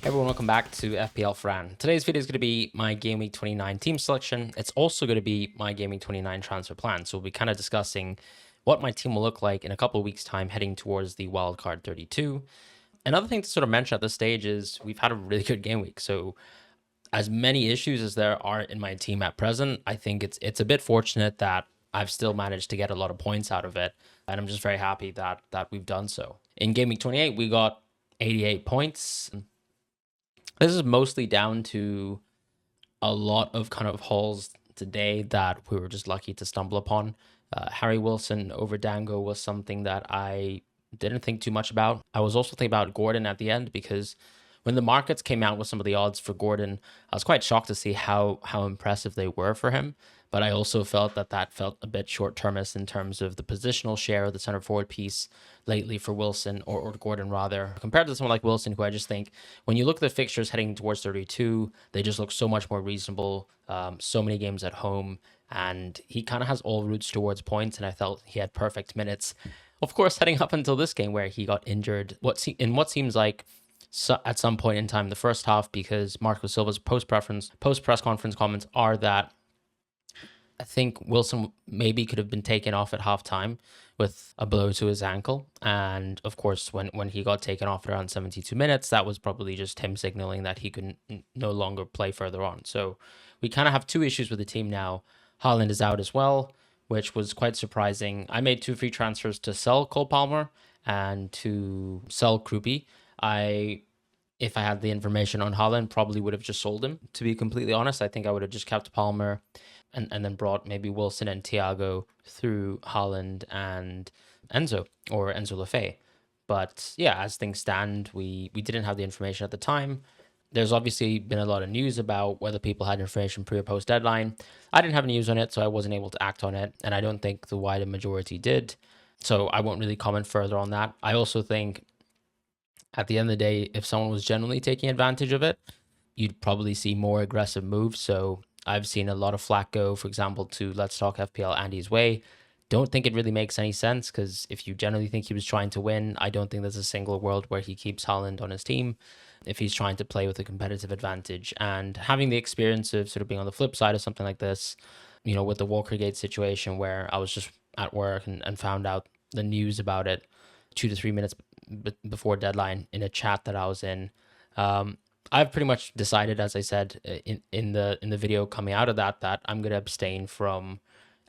Hey everyone, welcome back to FPL Fran. Today's video is going to be my Gameweek 29 team selection. It's also going to be my Gameweek 29 transfer plan. So we'll be kind of discussing what my team will look like in a couple of weeks' time heading towards the wildcard 32. Another thing to sort of mention at this stage is we've had a really good game week. So as many issues as there are in my team at present, I think it's a bit fortunate that I've still managed to get a lot of points out of it. And I'm just very happy that we've done so. In Game Week 28, we got 88 points. This is mostly down to a lot of kind of hauls today that we were just lucky to stumble upon. Harry Wilson over Dango was something that I didn't think too much about. I was also thinking about Gordon at the end because when the markets came out with some of the odds for Gordon, I was quite shocked to see how impressive they were for him. But I also felt that felt a bit short-termist in terms of the positional share of the center forward piece lately for Wilson or Gordon rather, compared to someone like Wilson, who I just think when you look at the fixtures heading towards 32, they just look so much more reasonable. So many games at home, and he kind of has all routes towards points. And I felt he had perfect minutes. Of course, heading up until this game where he got injured, what seems like at some point in time, the first half, because Marco Silva's post press conference comments are that I think Wilson maybe could have been taken off at halftime with a blow to his ankle. And of course, when he got taken off at around 72 minutes, that was probably just him signaling that he could no longer play further on. So we kind of have two issues with the team now. Haaland is out as well, which was quite surprising. I made two free transfers to sell Cole Palmer and to sell Krupi. If I had the information on Haaland, probably would have just sold him. To be completely honest, I think I would have just kept Palmer and then brought maybe Wilson and Thiago through Haaland and Enzo or Enzo Lefebvre. But yeah, as things stand, we didn't have the information at the time. There's obviously been a lot of news about whether people had information pre or post deadline. I didn't have any news on it, so I wasn't able to act on it, and I don't think the wider majority did. So I won't really comment further on that. I also think at the end of the day, if someone was generally taking advantage of it, you'd probably see more aggressive moves. So I've seen a lot of flack go, for example, to Let's Talk FPL Andy's way. Don't think it really makes any sense because if you generally think he was trying to win, I don't think there's a single world where he keeps Haaland on his team if he's trying to play with a competitive advantage. And having the experience of sort of being on the flip side of something like this, with the Walkergate situation where I was just at work and found out the news about it 2 to 3 minutes before deadline in a chat that I was in. I've pretty much decided, as I said in the video coming out of that I'm going to abstain from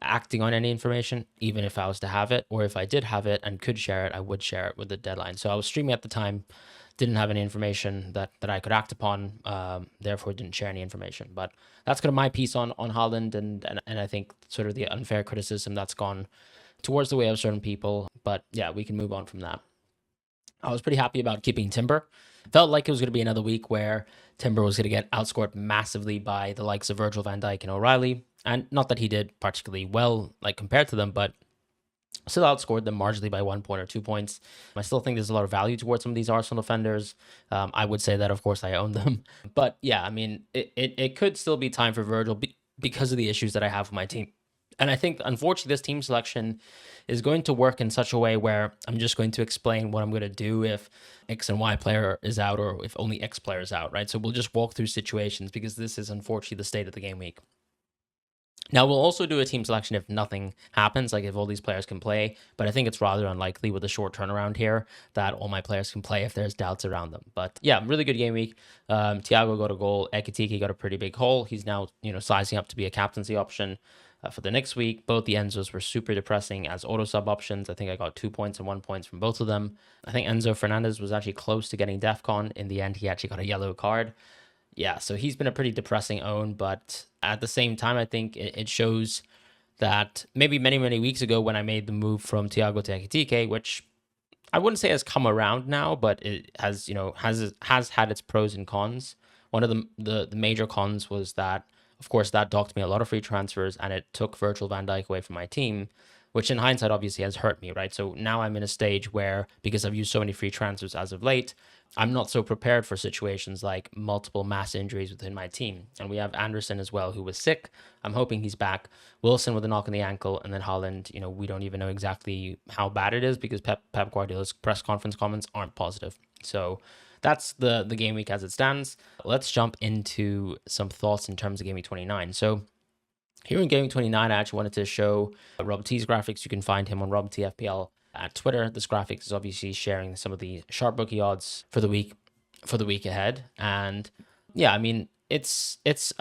acting on any information, even if I was to have it, or if I did have it and could share it, I would share it with the deadline. So I was streaming at the time, didn't have any information that I could act upon, therefore didn't share any information. But that's kind of my piece on Haaland, and I think sort of the unfair criticism that's gone towards the way of certain people. But yeah, we can move on from that. I was pretty happy about keeping Timber. Felt like it was going to be another week where Timber was going to get outscored massively by the likes of Virgil van Dijk and O'Reilly. And not that he did particularly well, like compared to them, but still outscored them marginally by 1 point or 2 points. I still think there's a lot of value towards some of these Arsenal defenders. I would say that, of course, I own them. But yeah, I mean, it could still be time for Virgil because of the issues that I have with my team. And I think, unfortunately, this team selection is going to work in such a way where I'm just going to explain what I'm going to do if X and Y player is out or if only X player is out, right? So we'll just walk through situations because this is unfortunately the state of the game week. Now, we'll also do a team selection if nothing happens, like if all these players can play, but I think it's rather unlikely with a short turnaround here that all my players can play if there's doubts around them. But yeah, really good game week. Thiago got a goal. Ekitike got a pretty big hole. He's now, sizing up to be a captaincy option. For the next week, both the Enzos were super depressing as auto sub options. I think I got 2 points and 1 point from both of them. I think Enzo Fernandez was actually close to getting DEFCON. In the end, he actually got a yellow card. Yeah, so he's been a pretty depressing own, but at the same time, I think it shows that maybe many, many weeks ago when I made the move from Thiago to Ekitike, which I wouldn't say has come around now, but it has, has had its pros and cons. One of the major cons was that, of course, that docked me a lot of free transfers and it took Virgil van Dijk away from my team. which in hindsight obviously has hurt me, right? So now I'm in a stage where, because I've used so many free transfers as of late, I'm not so prepared for situations like multiple mass injuries within my team. And we have Anderson as well, who was sick. I'm hoping he's back. Wilson with a knock in the ankle, and then Haaland, we don't even know exactly how bad it is because Pep Guardiola's press conference comments aren't positive. So that's the game week as it stands. Let's jump into some thoughts in terms of Game Week 29. So here in Game Week 29, I actually wanted to show Rob T's graphics. You can find him on Rob T FPL at Twitter. This graphics is obviously sharing some of the sharp bookie odds for the week ahead. And yeah, I mean, it's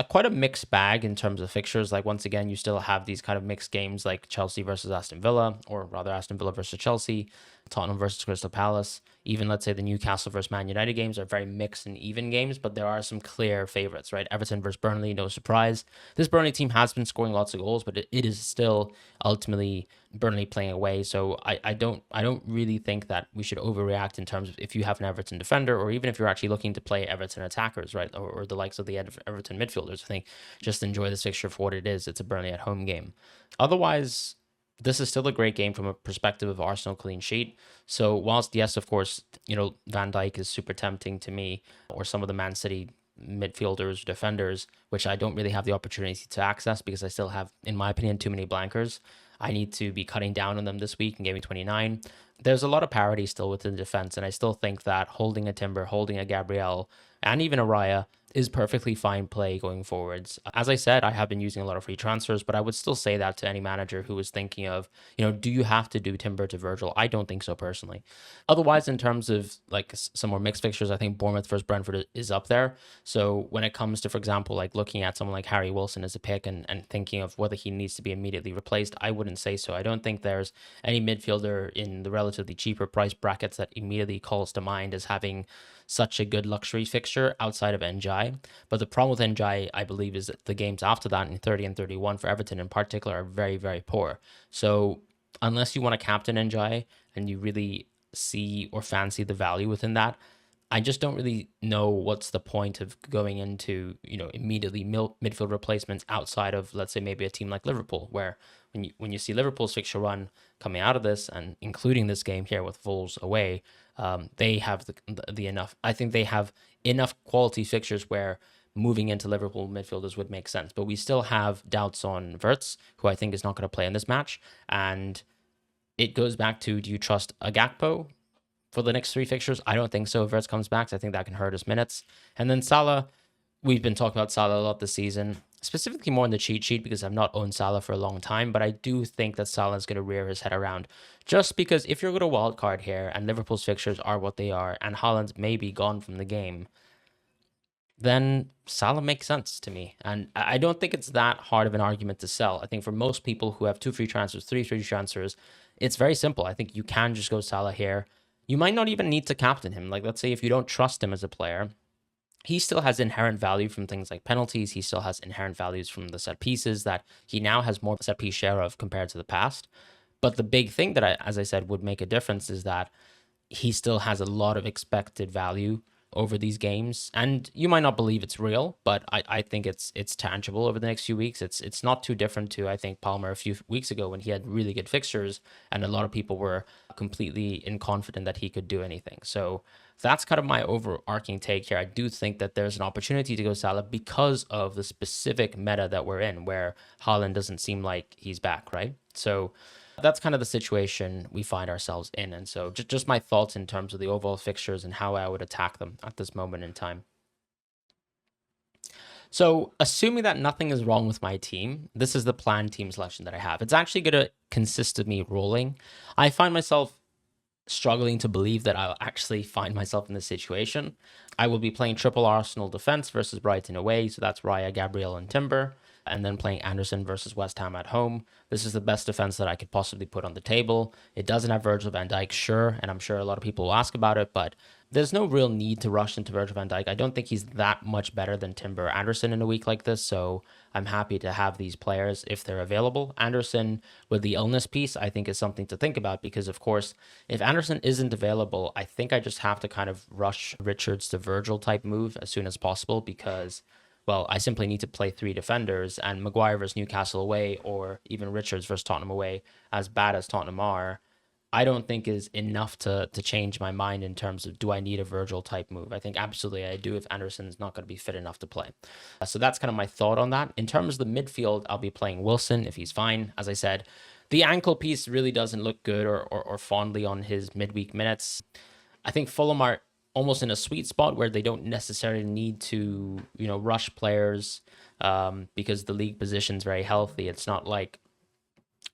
quite a mixed bag in terms of fixtures. Like, once again, you still have these kind of mixed games like Chelsea versus Aston Villa, or rather Aston Villa versus Chelsea, Tottenham versus Crystal Palace. Even, let's say, the Newcastle versus Man United games are very mixed and even games, but there are some clear favorites, right? Everton versus Burnley, no surprise. This Burnley team has been scoring lots of goals, but it is still ultimately Burnley playing away. So I don't really think that we should overreact in terms of if you have an Everton defender, or even if you're actually looking to play Everton attackers, right? Or the likes of the Everton midfielders. I think just enjoy this fixture for what it is. It's a Burnley at home game. Otherwise, this is still a great game from a perspective of Arsenal clean sheet. So whilst, yes, of course, Van Dijk is super tempting to me, or some of the Man City midfielders, defenders, which I don't really have the opportunity to access because I still have, in my opinion, too many blankers. I need to be cutting down on them this week in Game Week 29. There's a lot of parity still within the defense, and I still think that holding a Timber, holding a Gabriel, and even a Raya is perfectly fine play going forwards. As I said, I have been using a lot of free transfers, but I would still say that to any manager who is thinking of, do you have to do Timber to Virgil? I don't think so personally. Otherwise, in terms of like some more mixed fixtures, I think Bournemouth versus Brentford is up there. So when it comes to, for example, like looking at someone like Harry Wilson as a pick and thinking of whether he needs to be immediately replaced, I wouldn't say so. I don't think there's any midfielder in the relatively cheaper price brackets that immediately calls to mind as having such a good luxury fixture outside of NJ. But the problem with NJ, I believe, is that the games after that in 30 and 31 for Everton in particular are very, very poor. So unless you want to captain NJ and you really see or fancy the value within that, I just don't really know what's the point of going into, immediately midfield replacements outside of, let's say, maybe a team like Liverpool, where when you see Liverpool's fixture run coming out of this, and including this game here with Wolves away, they have the enough. I think they have enough quality fixtures where moving into Liverpool midfielders would make sense. But we still have doubts on Wirtz, who I think is not going to play in this match. And it goes back to, do you trust a Gakpo for the next three fixtures? I don't think so. If Wirtz comes back, I think that can hurt his minutes. And then Salah, we've been talking about Salah a lot this season, specifically more in the cheat sheet because I've not owned Salah for a long time, but I do think that Salah is going to rear his head around, just because if you're going to wild card here and Liverpool's fixtures are what they are and Haaland may be gone from the game, then Salah makes sense to me. And I don't think it's that hard of an argument to sell. I think for most people who have 2 free transfers, 3 free transfers, it's very simple. I think you can just go Salah here. You might not even need to captain him. Like, let's say if you don't trust him as a player, he still has inherent value from things like penalties. He still has inherent values from the set pieces that he now has more set piece share of compared to the past. But the big thing that, as I said, would make a difference is that he still has a lot of expected value over these games. And you might not believe it's real, but I think it's tangible over the next few weeks. It's not too different to, I think, Palmer a few weeks ago when he had really good fixtures and a lot of people were completely inconfident that he could do anything. So that's kind of my overarching take here. I do think that there's an opportunity to go Salah because of the specific meta that we're in, where Haaland doesn't seem like he's back, right? So that's kind of the situation we find ourselves in. And so just my thoughts in terms of the overall fixtures and how I would attack them at this moment in time. So assuming that nothing is wrong with my team, this is the planned team selection that I have. It's actually going to consist of me rolling. I find myself struggling to believe that I'll actually find myself in this situation. I will be playing triple Arsenal defense versus Brighton away. So that's Raya, Gabriel, and Timber. And then playing Anderson versus West Ham at home. This is the best defense that I could possibly put on the table. It doesn't have Virgil van Dijk, sure, and I'm sure a lot of people will ask about it, but there's no real need to rush into Virgil van Dijk. I don't think he's that much better than Timber or Anderson in a week like this, so I'm happy to have these players if they're available. Anderson, with the illness piece, I think is something to think about because, of course, if Anderson isn't available, I think I just have to kind of rush Richards to Virgil type move as soon as possible because well, I simply need to play 3 defenders, and Maguire versus Newcastle away, or even Richards versus Tottenham away, as bad as Tottenham are, I don't think is enough to change my mind in terms of, do I need a Virgil type move? I think absolutely I do if Anderson's not going to be fit enough to play. So that's kind of my thought on that. In terms of the midfield, I'll be playing Wilson if he's fine. As I said, the ankle piece really doesn't look good or fondly on his midweek minutes. I think Fulham are almost in a sweet spot where they don't necessarily need to, rush players because the league position's very healthy. It's not like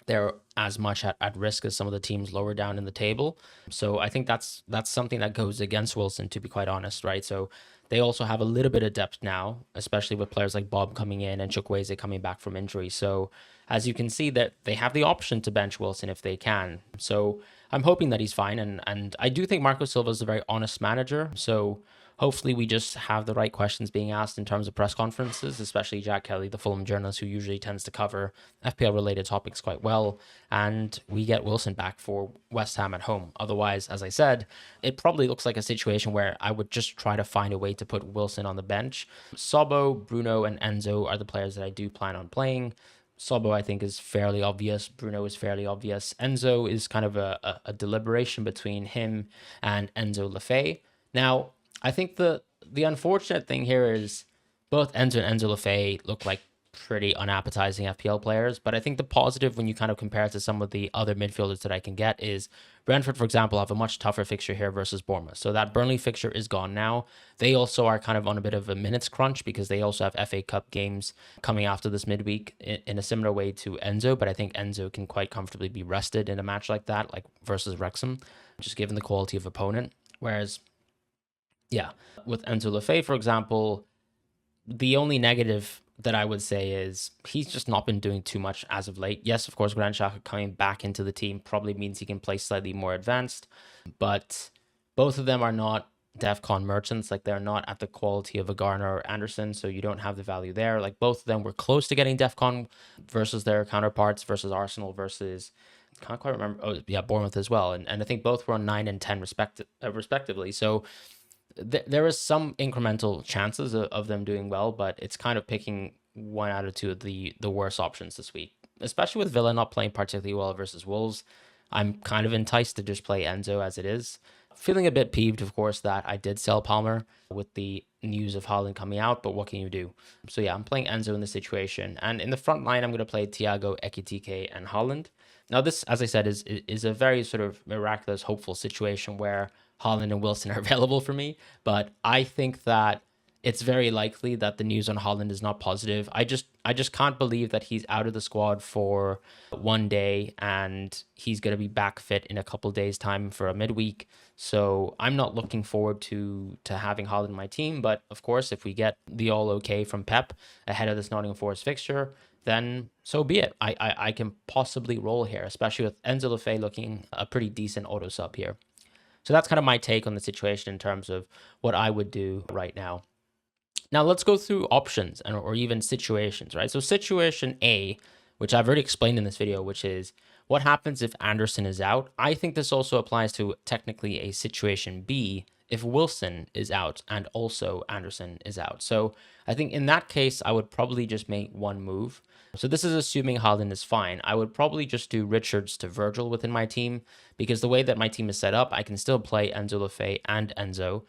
they're as much at risk as some of the teams lower down in the table. So I think that's something that goes against Wilson, to be quite honest, right? So they also have a little bit of depth now, especially with players like Bob coming in and Chukwueze coming back from injury. So as you can see, that they have the option to bench Wilson if they can. So I'm hoping that he's fine. And I do think Marco Silva is a very honest manager. So hopefully we just have the right questions being asked in terms of press conferences, especially Jack Kelly, the Fulham journalist who usually tends to cover FPL related topics quite well. And we get Wilson back for West Ham at home. Otherwise, as I said, it probably looks like a situation where I would just try to find a way to put Wilson on the bench. Sobo, Bruno, and Enzo are the players that I do plan on playing. Sobo, I think, is fairly obvious. Bruno is fairly obvious. Enzo is kind of a deliberation between him and Enzo Lefebvre. Now, I think the unfortunate thing here is both Enzo and Enzo Lefebvre look like pretty unappetizing FPL players, but I think the positive when you kind of compare it to some of the other midfielders that I can get is Brentford, for example, have a much tougher fixture here versus Bournemouth. So that Burnley fixture is gone now. They also are kind of on a bit of a minutes crunch because they also have FA Cup games coming after this midweek in a similar way to Enzo, but I think Enzo can quite comfortably be rested in a match like that, like versus Wrexham, just given the quality of opponent. Whereas, yeah, with Enzo Lefebvre, for example, the only negative that I would say is he's just not been doing too much as of late. Yes, of course, Granit Xhaka coming back into the team probably means he can play slightly more advanced, but both of them are not DEFCON merchants. Like, they're not at the quality of a Garner or Anderson, so you don't have the value there. Like, both of them were close to getting DEFCON versus their counterparts, versus Arsenal, versus, can't quite remember. Oh, yeah, Bournemouth as well. And I think both were on 9 and 10 respectively. So there is some incremental chances of them doing well, but it's kind of picking one out of two of the worst options this week, especially with Villa not playing particularly well versus Wolves. I'm kind of enticed to just play Enzo as it is. Feeling a bit peeved, of course, that I did sell Palmer with the news of Haaland coming out, but what can you do? So yeah, I'm playing Enzo in this situation. And in the front line, I'm going to play Thiago, Ekitike, and Haaland. Now this, as I said, is a very sort of miraculous, hopeful situation where Haaland and Wilson are available for me, but I think that it's very likely that the news on Haaland is not positive. I just can't believe that he's out of the squad for one day and he's going to be back fit in a couple days time for a midweek. So I'm not looking forward to having Haaland in my team. But of course, if we get the all okay from Pep ahead of this Nottingham Forest fixture, then so be it. I can possibly roll here, especially with Enzo Lefebvre looking a pretty decent auto sub here. So that's kind of my take on the situation in terms of what I would do right now. Now let's go through options or even situations, right? So situation A, which I've already explained in this video, which is what happens if Anderson is out. I think this also applies to technically a situation B if Wilson is out and also Anderson is out. So I think in that case, I would probably just make one move. So this is assuming Haaland is fine. I would probably just do Richards to Virgil within my team because the way that my team is set up, I can still play Enzo Lefebvre and Enzo,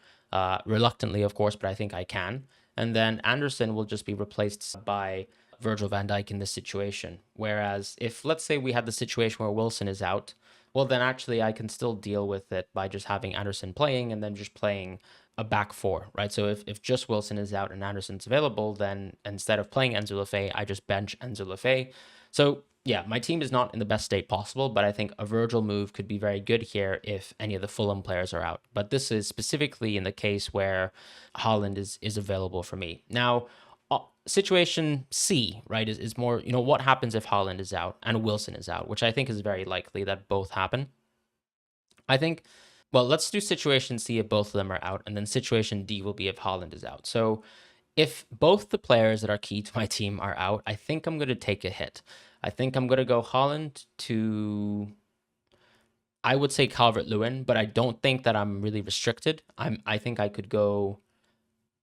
reluctantly, of course, but I think I can. And then Anderson will just be replaced by Virgil van Dijk in this situation. Whereas if, let's say, we had the situation where Wilson is out, well, then actually I can still deal with it by just having Anderson playing and then just playing a back four, right? So if just Wilson is out and Anderson's available, then instead of playing Enzo Lefebvre, I just bench Enzo Lefebvre. So yeah, my team is not in the best state possible, but I think a Virgil move could be very good here if any of the Fulham players are out. But this is specifically in the case where Haaland is available for me. Now, situation C, right, is more, what happens if Haaland is out and Wilson is out, which I think is very likely that both happen. I think, well, let's do situation C if both of them are out, and then situation D will be if Haaland is out. So if both the players that are key to my team are out, I think I'm going to take a hit. I think I'm going to go Haaland to, I would say Calvert-Lewin, but I don't think that I'm really restricted. I think I could go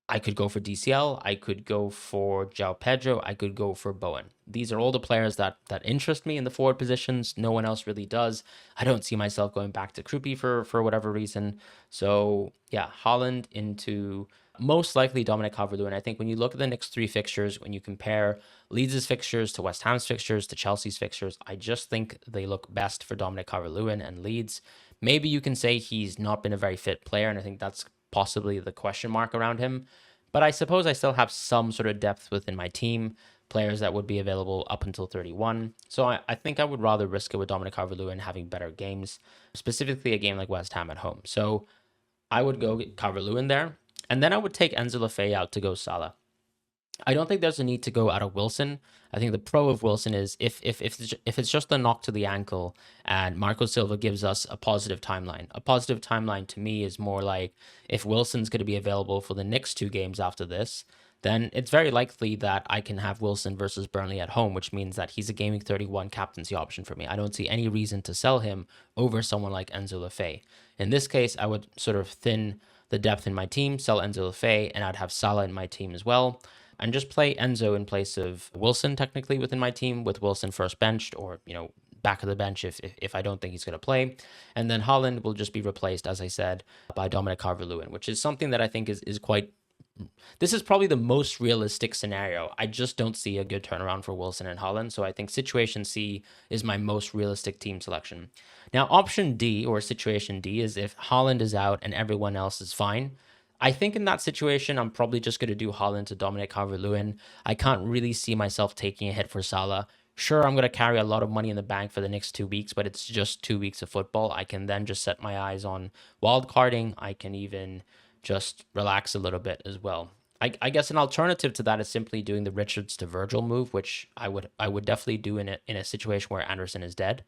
I could go for DCL. I could go for João Pedro. I could go for Bowen. These are all the players that interest me in the forward positions. No one else really does. I don't see myself going back to Krupi for whatever reason. So yeah, Haaland into most likely Dominic Calvert-Lewin. I think when you look at the next three fixtures, when you compare Leeds' fixtures to West Ham's fixtures to Chelsea's fixtures, I just think they look best for Dominic Calvert-Lewin and Leeds. Maybe you can say he's not been a very fit player, and I think that's possibly the question mark around him. But I suppose I still have some sort of depth within my team, players that would be available up until 31. So I think I would rather risk it with Dominic Calvert-Lewin having better games, specifically a game like West Ham at home. So I would go get Calvert-Lewin there, and then I would take Enzo Lefebvre out to go Salah. I don't think there's a need to go out of Wilson. I think the pro of Wilson is if it's just a knock to the ankle and Marco Silva gives us a positive timeline. A positive timeline to me is more like if Wilson's going to be available for the next two games after this, then it's very likely that I can have Wilson versus Burnley at home, which means that he's a Gameweek 31 captaincy option for me. I don't see any reason to sell him over someone like Enzo Lefebvre. In this case, I would sort of thin the depth in my team, sell Enzo Lefebvre, and I'd have Salah in my team as well and just play Enzo in place of Wilson technically within my team, with Wilson first benched or, back of the bench if I don't think he's going to play. And then Haaland will just be replaced, as I said, by Dominic Calvert-Lewin, which is something that I think is quite... This is probably the most realistic scenario. I just don't see a good turnaround for Wilson and Haaland, so I think situation C is my most realistic team selection. Now, option D, or situation D, is if Haaland is out and everyone else is fine. I think in that situation, I'm probably just going to do Haaland to Dominic Calvert-Lewin. I can't really see myself taking a hit for Salah. Sure, I'm going to carry a lot of money in the bank for the next 2 weeks, but it's just 2 weeks of football. I can then just set my eyes on wildcarding. I can even just relax a little bit as well. I guess an alternative to that is simply doing the Richards to Virgil move, which I would definitely do in a situation where Anderson is dead,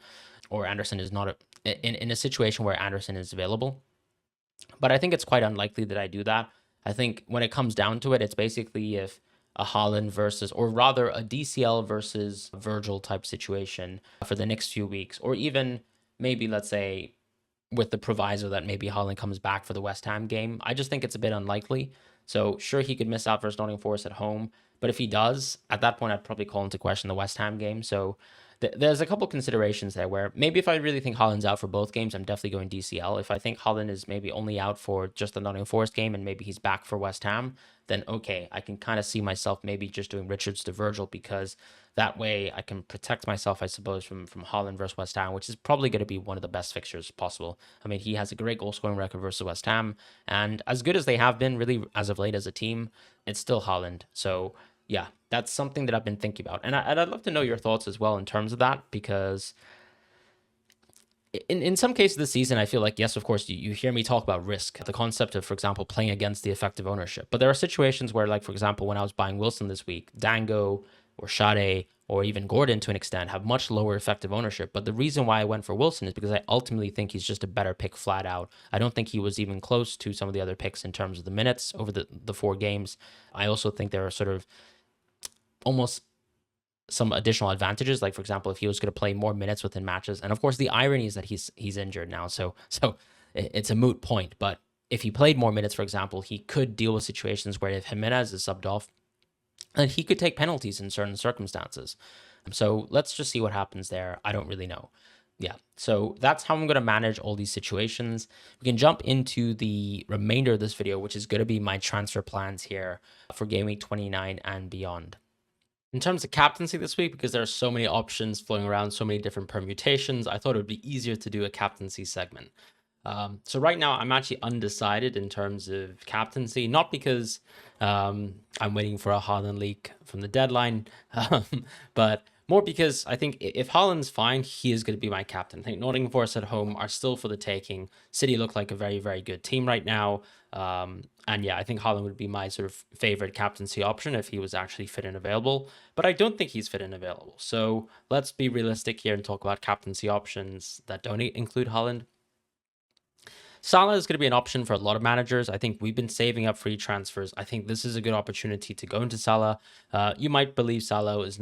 or Anderson is not in a situation where Anderson is available. But I think it's quite unlikely that I do that. I think when it comes down to it, it's basically if a Haaland versus, or rather a DCL versus Virgil type situation for the next few weeks, or even maybe, let's say, with the proviso that maybe Haaland comes back for the West Ham game. I just think it's a bit unlikely. So sure, he could miss out versus Nottingham Forest at home, but if he does, at that point, I'd probably call into question the West Ham game. So there's a couple considerations there where maybe if I really think Haaland's out for both games, I'm definitely going DCL. If I think Haaland is maybe only out for just the Nottingham Forest game and maybe he's back for West Ham, then okay, I can kind of see myself maybe just doing Richards to Virgil, because that way I can protect myself, I suppose, from Haaland versus West Ham, which is probably going to be one of the best fixtures possible. I mean, he has a great goal scoring record versus West Ham, and as good as they have been really as of late as a team, it's still Haaland. So yeah, that's something that I've been thinking about. And I'd love to know your thoughts as well in terms of that, because in some cases this season, I feel like, yes, of course, you hear me talk about risk, the concept of, for example, playing against the effective ownership. But there are situations where, like, for example, when I was buying Wilson this week, Dango or Sade or even Gordon to an extent have much lower effective ownership. But the reason why I went for Wilson is because I ultimately think he's just a better pick flat out. I don't think he was even close to some of the other picks in terms of the minutes over the 4 games. I also think there are sort of almost some additional advantages, like for example, if he was going to play more minutes within matches, and of course the irony is that he's injured now, so it's a moot point. But if he played more minutes, for example, he could deal with situations where if Jimenez is subbed off, and he could take penalties in certain circumstances. So let's just see what happens there. I don't really know. Yeah, so that's how I'm going to manage all these situations. We can jump into the remainder of this video, which is going to be my transfer plans here for Game Week 29 and beyond. In terms of captaincy this week, because there are so many options flowing around, so many different permutations, I thought it would be easier to do a captaincy segment. So right now, I'm actually undecided in terms of captaincy, not because I'm waiting for a Haaland leak from the deadline, but more because I think if Haaland's fine, he is going to be my captain. I think Nottingham Forest at home are still for the taking. City look like a very, very good team right now. And yeah, I think Haaland would be my sort of favorite captaincy option if he was actually fit and available. But I don't think he's fit and available. So let's be realistic here and talk about captaincy options that don't include Haaland. Salah is going to be an option for a lot of managers. I think we've been saving up free transfers. I think this is a good opportunity to go into Salah. You might believe Salah is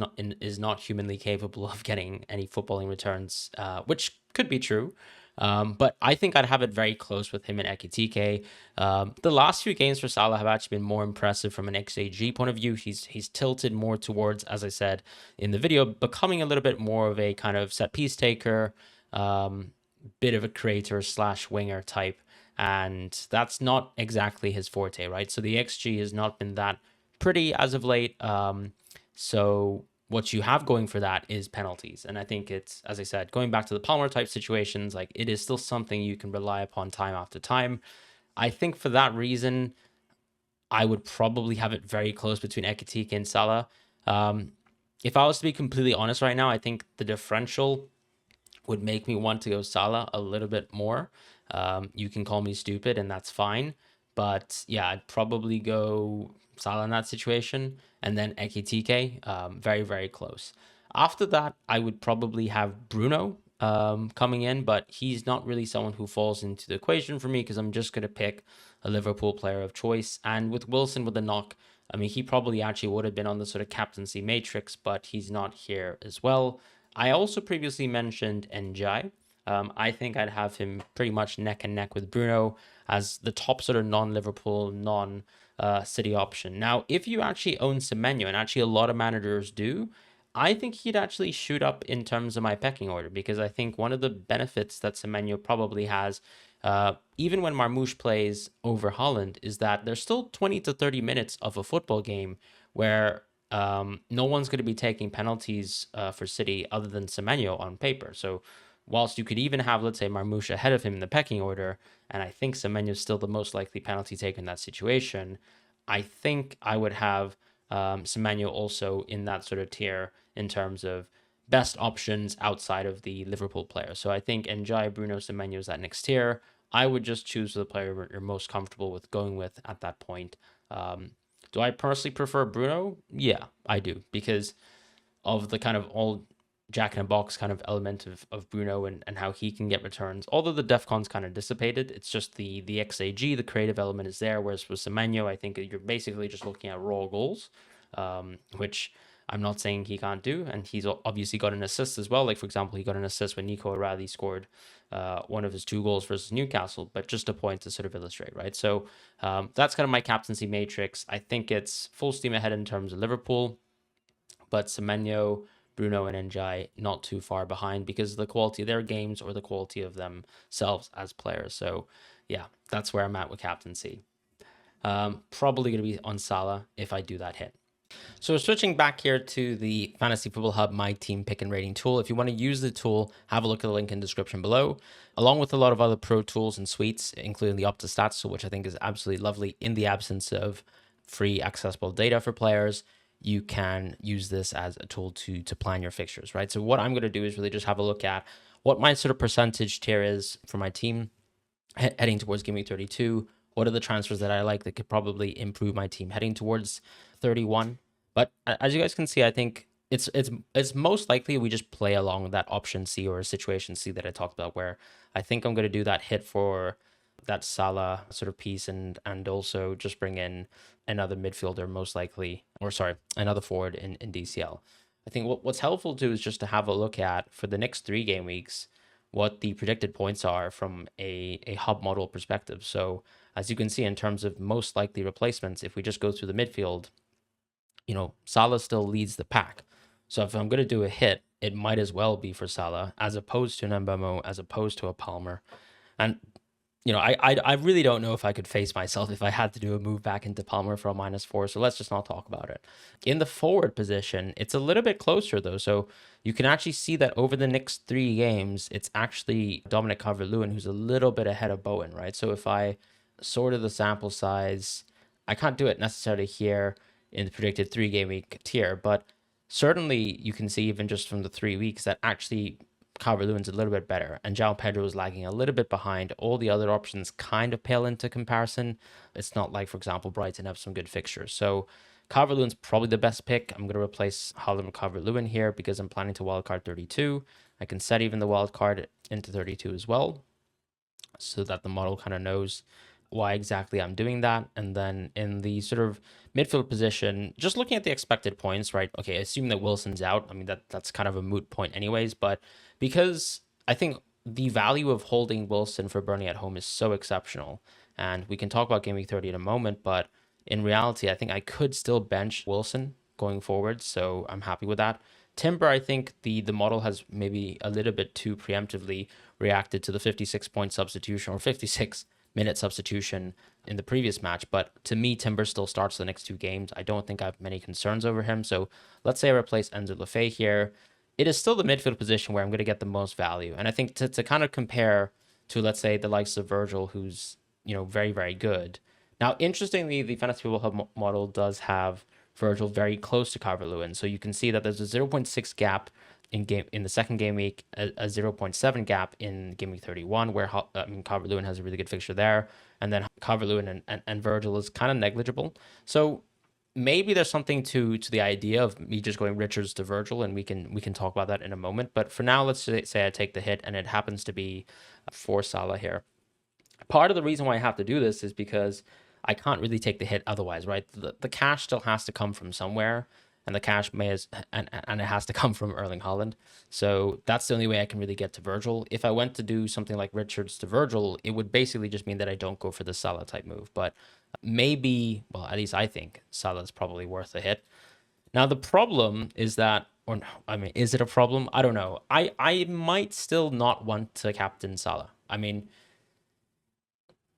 not humanly capable of getting any footballing returns, which could be true. But I think I'd have it very close with him and Ekitike. The last few games for Salah have actually been more impressive from an XAG point of view. He's tilted more towards, as I said in the video, becoming a little bit more of a kind of set piece taker, bit of a creator slash winger type. And that's not exactly his forte, right? So the XG has not been that pretty as of late. So what you have going for that is penalties. And I think it's, as I said, going back to the Palmer type situations, like it is still something you can rely upon time after time. I think for that reason, I would probably have it very close between Ekitike and Salah. If I was to be completely honest right now, I think the differential would make me want to go Salah a little bit more. You can call me stupid, and that's fine. But yeah, I'd probably go Salah in that situation, and then Ekitike, very, very close. After that, I would probably have Bruno coming in, but he's not really someone who falls into the equation for me because I'm just going to pick a Liverpool player of choice. And with Wilson with the knock, I mean, he probably actually would have been on the sort of captaincy matrix, but he's not here as well. I also previously mentioned Njai. I think I'd have him pretty much neck and neck with Bruno as the top sort of non-Liverpool, non-City option. Now, if you actually own Semenyo, and actually a lot of managers do, I think he'd actually shoot up in terms of my pecking order because I think one of the benefits that Semenyo probably has, even when Marmoush plays over Holland, is that there's still 20 to 30 minutes of a football game where no one's going to be taking penalties for City other than Semenyo on paper. So whilst you could even have, let's say, Marmoush ahead of him in the pecking order, and I think Semenyo is still the most likely penalty taker in that situation, I think I would have Semenyo also in that sort of tier in terms of best options outside of the Liverpool players. So I think Njai, Bruno, Semenyo is that next tier. I would just choose the player you're most comfortable with going with at that point. Do I personally prefer Bruno? Yeah, I do, because of the kind of old Jack in a Box kind of element of Bruno and how he can get returns. Although the DEFCON's kind of dissipated, it's just the XAG, the creative element is there. Whereas with Semenyo, I think you're basically just looking at raw goals, which I'm not saying he can't do. And he's obviously got an assist as well. Like, for example, he got an assist when Nico O'Reilly scored one of his 2 goals versus Newcastle, but just a point to sort of illustrate, right? So that's kind of my captaincy matrix. I think it's full steam ahead in terms of Liverpool, but Semenyo, Bruno, and Njai not too far behind because of the quality of their games or the quality of themselves as players. So yeah, that's where I'm at with captaincy. Probably going to be on Salah if I do that hit. So switching back here to the Fantasy Football Hub My Team Pick and Rating tool. If you want to use the tool, have a look at the link in the description below, along with a lot of other pro tools and suites, including the Opta Stats tool, which I think is absolutely lovely in the absence of free accessible data for players. You can use this as a tool to plan your fixtures, right? So what I'm going to do is really just have a look at what my sort of percentage tier is for my team heading towards Gameweek 32. What are the transfers that I like that could probably improve my team heading towards 31? But as you guys can see, I think it's most likely we just play along that option C or situation C that I talked about, where I think I'm going to do that hit for that Salah sort of piece and also just bring in another midfielder most likely, or sorry, another forward in DCL. I think what's helpful too is just to have a look at for the next 3 game weeks what the predicted points are from a hub model perspective. So as you can see in terms of most likely replacements, if we just go through the midfield, Salah still leads the pack. So if I'm going to do a hit, it might as well be for Salah as opposed to an Mbemo, as opposed to a Palmer. And I really don't know if I could face myself if I had to do a move back into Palmer for a -4. So let's just not talk about it. In the forward position, it's a little bit closer though. So you can actually see that over the next 3 games, it's actually Dominic Calvert-Lewin who's a little bit ahead of Bowen, right? So if I sort of the sample size, I can't do it necessarily here in the predicted 3 game week tier, but certainly you can see even just from the 3 weeks that actually Calvert-Lewin's a little bit better, and João Pedro is lagging a little bit behind. All the other options kind of pale into comparison. It's not like, for example, Brighton have some good fixtures. So Calvert-Lewin's probably the best pick. I'm going to replace Haaland with Calvert-Lewin here because I'm planning to wildcard 32. I can set even the wildcard into 32 as well so that the model kind of knows why exactly I'm doing that. And then in the sort of midfield position, just looking at the expected points, right? Okay, assume that Wilson's out. I mean, that's kind of a moot point anyways, but because I think the value of holding Wilson for Burnley at home is so exceptional. And we can talk about Game Week 30 in a moment, but in reality, I think I could still bench Wilson going forward. So I'm happy with that. Timber, I think the model has maybe a little bit too preemptively reacted to the 56-point substitution or 56-minute substitution in the previous match. But to me, Timber still starts the next two games. I don't think I have many concerns over him. So let's say I replace Enzo Lefebvre here. It is still the midfield position where I'm going to get the most value. And I think to kind of compare to, let's say, the likes of Virgil, who's, very, very good. Now, interestingly, the Fantasy Football Hub model does have Virgil very close to Calvert-Lewin. So you can see that there's a 0.6 gap in the second game week, a 0.7 gap in game week 31, where Calvert-Lewin has a really good fixture there. And then Calvert-Lewin and Virgil is kind of negligible. So maybe there's something to the idea of me just going Richards to Virgil, and we can talk about that in a moment. But for now, let's say I take the hit, and it happens to be for Salah here. Part of the reason why I have to do this is because I can't really take the hit otherwise, right? The cash still has to come from somewhere, and the cash and it has to come from Erling Haaland. So that's the only way I can really get to Virgil. If I went to do something like Richards to Virgil, it would basically just mean that I don't go for the Salah type move. But maybe, well, at least I think Salah is probably worth a hit. Now the problem is that, or no, I mean, is it a problem? I don't know. I might still not want to captain Salah. I mean,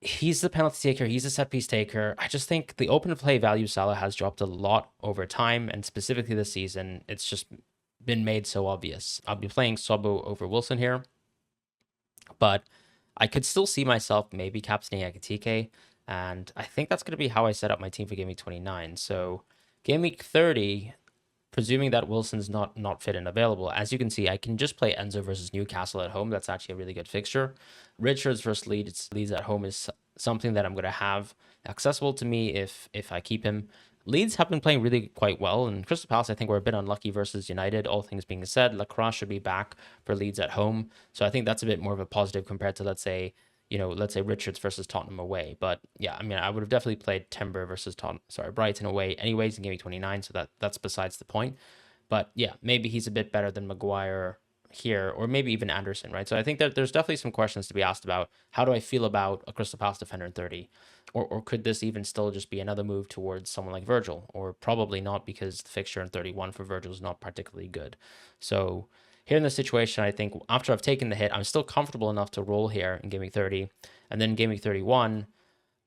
he's the penalty taker. He's a set piece taker. I just think the open play value Salah has dropped a lot over time, and specifically this season, it's just been made so obvious. I'll be playing Sobo over Wilson here, but I could still see myself maybe captaining Ekitike, and I think that's going to be how I set up my team for Game Week 29. So Game Week 30, presuming that Wilson's not fit and available, as you can see, I can just play Enzo versus Newcastle at home. That's actually a really good fixture. Richards versus Leeds at home is something that I'm going to have accessible to me if I keep him. Leeds have been playing really quite well, and Crystal Palace, I think, were a bit unlucky versus United. All things being said, Lacroix should be back for Leeds at home, so I think that's a bit more of a positive compared to, let's say Richards versus Tottenham away. But yeah, I mean, I would have definitely played Timber versus Brighton away anyways in Game Week 29, so that's besides the point. But yeah, maybe he's a bit better than Maguire here, or maybe even Anderson, right? So I think that there's definitely some questions to be asked about how do I feel about a Crystal Palace defender in 30, or could this even still just be another move towards someone like Virgil, or probably not, because the fixture in 31 for Virgil is not particularly good. So here in this situation, I think after I've taken the hit, I'm still comfortable enough to roll here in Game Week 30, and then Game Week 31,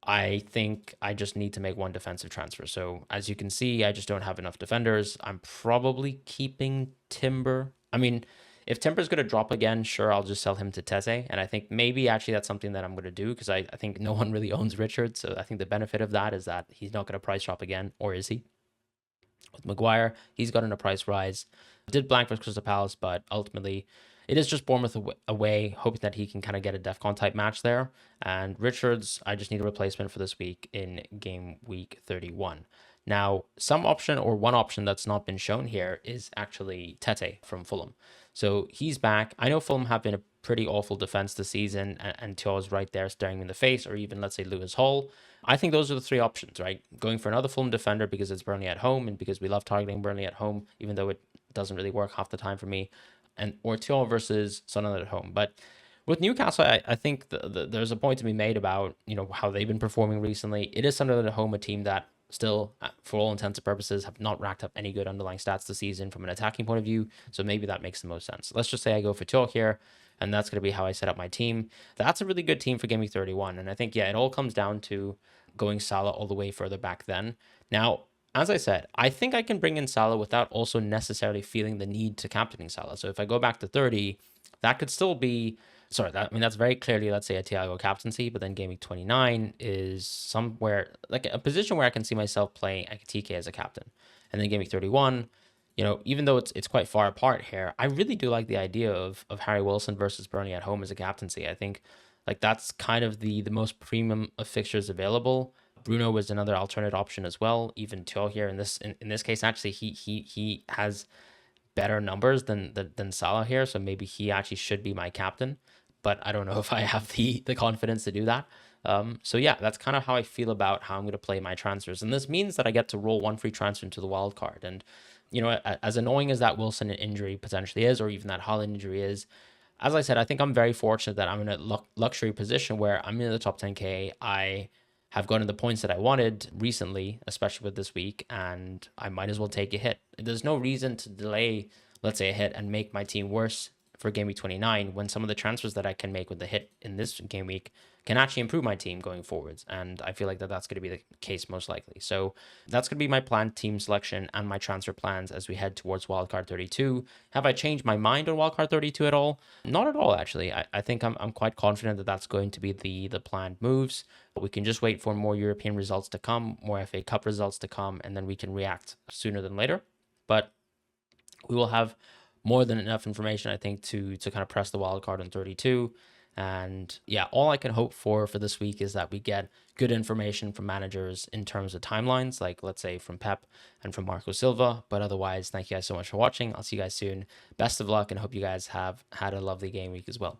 I think I just need to make one defensive transfer. So as you can see, I just don't have enough defenders. I'm probably keeping Timber. I mean, if Timber's going to drop again, sure, I'll just sell him to Teze. And I think maybe actually that's something that I'm going to do, because I think no one really owns Richard. So I think the benefit of that is that he's not going to price drop again, or is he? With Maguire, he's gotten a price rise. Did blank for Crystal Palace, but ultimately it is just Bournemouth away, hoping that he can kind of get a DEFCON type match there. And Richards, I just need a replacement for this week in Game Week 31. Now, one option that's not been shown here is actually Tete from Fulham. So he's back. I know Fulham have been a pretty awful defense this season, and Tio's right there staring him in the face, or even, let's say, Lewis Hall. I think those are the three options, right? Going for another Fulham defender because it's Burnley at home, and because we love targeting Burnley at home, even though it doesn't really work half the time for me, or Tio versus Sunderland at home. But with Newcastle, I think there's a point to be made about how they've been performing recently. It is Sunderland at home, a team that still, for all intents and purposes, have not racked up any good underlying stats this season from an attacking point of view. So maybe that makes the most sense. Let's just say I go for Tio here, and that's going to be how I set up my team. That's a really good team for Game Week 31. And I think, yeah, it all comes down to going Salah all the way further back then. Now, as I said, I think I can bring in Salah without also necessarily feeling the need to captaining Salah. So if I go back to 30, that could still be, that's very clearly, let's say, a Thiago captaincy, but then Game Week 29 is somewhere, like a position where I can see myself playing Ekitike as a captain. And then Game Week 31, even though it's quite far apart here, I really do like the idea of Harry Wilson versus Burnley at home as a captaincy. I think that's kind of the most premium of fixtures available. Bruno was another alternate option as well. Even Tio here in this case, actually, he has better numbers than Salah here, so maybe he actually should be my captain. But I don't know if I have the confidence to do that. So yeah, that's kind of how I feel about how I'm going to play my transfers. And this means that I get to roll one free transfer into the wild card. And as annoying as that Wilson injury potentially is, or even that Haaland injury is, as I said, I think I'm very fortunate that I'm in a luxury position where I'm in the top 10K. I have gotten the points that I wanted recently, especially with this week, and I might as well take a hit. There's no reason to delay, let's say, a hit and make my team worse for Game Week 29 when some of the transfers that I can make with the hit in this game week can actually improve my team going forwards. And I feel like that's going to be the case most likely. So that's going to be my planned team selection and my transfer plans as we head towards Wildcard 32. Have I changed my mind on Wildcard 32 at all? Not at all, actually. I think I'm quite confident that that's going to be the planned moves. But we can just wait for more European results to come, more FA Cup results to come, and then we can react sooner than later. But we will have more than enough information, I think, to kind of press the wild card on 32. And yeah, all I can hope for this week is that we get good information from managers in terms of timelines, like let's say from Pep and from Marco Silva. But otherwise, thank you guys so much for watching. I'll see you guys soon. Best of luck and hope you guys have had a lovely game week as well.